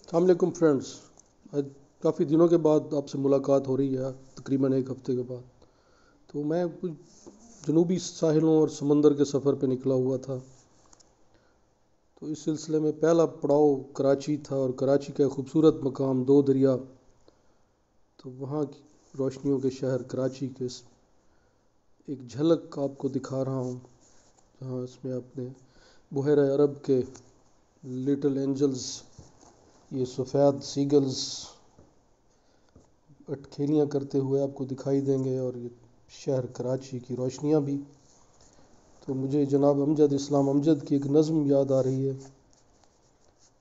السلام علیکم فرینڈز. آج کافی دنوں کے بعد آپ سے ملاقات ہو رہی ہے، تقریباً ایک ہفتے کے بعد. تو میں کچھ جنوبی ساحلوں اور سمندر کے سفر پہ نکلا ہوا تھا. تو اس سلسلے میں پہلا پڑاؤ کراچی تھا، اور کراچی کا ایک خوبصورت مقام دو دریا. تو وہاں کی روشنیوں کے شہر کراچی کے ایک جھلک آپ کو دکھا رہا ہوں، جہاں اس میں اپنے بحیرہ عرب کے لٹل اینجلز، یہ سفید سیگلز اٹکھیلیاں کرتے ہوئے آپ کو دکھائی دیں گے، اور یہ شہر کراچی کی روشنیاں بھی. تو مجھے جناب امجد اسلام امجد کی ایک نظم یاد آ رہی ہے.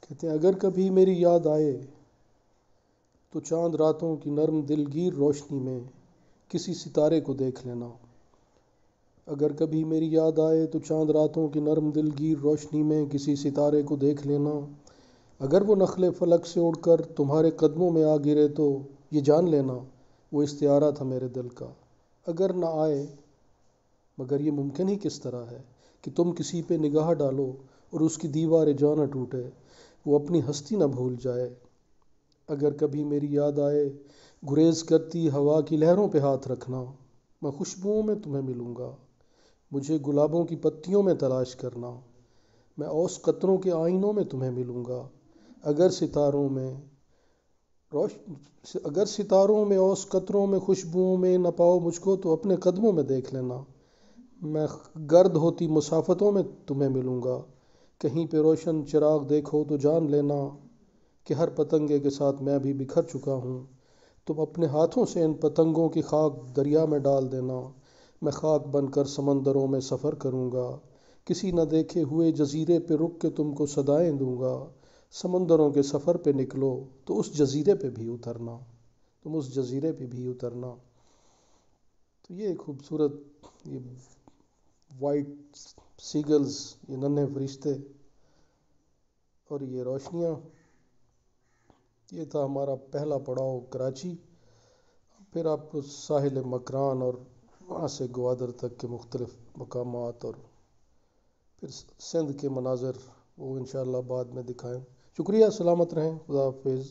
کہتے ہیں اگر کبھی میری یاد آئے تو چاند راتوں کی نرم دلگیر روشنی میں کسی ستارے کو دیکھ لینا. اگر کبھی میری یاد آئے تو چاند راتوں کی نرم دلگیر روشنی میں کسی ستارے کو دیکھ لینا. اگر وہ نخلے فلک سے اڑ کر تمہارے قدموں میں آ گرے تو یہ جان لینا وہ استعارہ تھا میرے دل کا. اگر نہ آئے، مگر یہ ممکن ہی کس طرح ہے کہ تم کسی پہ نگاہ ڈالو اور اس کی دیوار جاں نہ ٹوٹے، وہ اپنی ہستی نہ بھول جائے. اگر کبھی میری یاد آئے، گریز کرتی ہوا کی لہروں پہ ہاتھ رکھنا. میں خوشبوؤں میں تمہیں ملوں گا، مجھے گلابوں کی پتیوں میں تلاش کرنا. میں اوس قطروں کے آئینوں میں تمہیں ملوں گا. اگر ستاروں میں اگر ستاروں میں اوس قطروں میں خوشبوؤں میں نہ پاؤ مجھ کو تو اپنے قدموں میں دیکھ لینا. میں گرد ہوتی مسافتوں میں تمہیں ملوں گا. کہیں پہ روشن چراغ دیکھو تو جان لینا کہ ہر پتنگے کے ساتھ میں بھی بکھر چکا ہوں. تم اپنے ہاتھوں سے ان پتنگوں کی خاک دریا میں ڈال دینا. میں خاک بن کر سمندروں میں سفر کروں گا. کسی نہ دیکھے ہوئے جزیرے پہ رک کے تم کو صدائیں دوں گا. سمندروں کے سفر پہ نکلو تو اس جزیرے پہ بھی اترنا، تم اس جزیرے پہ بھی اترنا. تو یہ ایک خوبصورت، یہ وائٹ سیگلز، یہ ننھے فرشتے اور یہ روشنیاں، یہ تھا ہمارا پہلا پڑاؤ کراچی. پھر آپ کو ساحل مکران اور وہاں سے گوادر تک کے مختلف مقامات اور پھر سندھ کے مناظر وہ انشاءاللہ بعد میں دکھائیں. شکریہ، سلامت رہیں، خدا حافظ.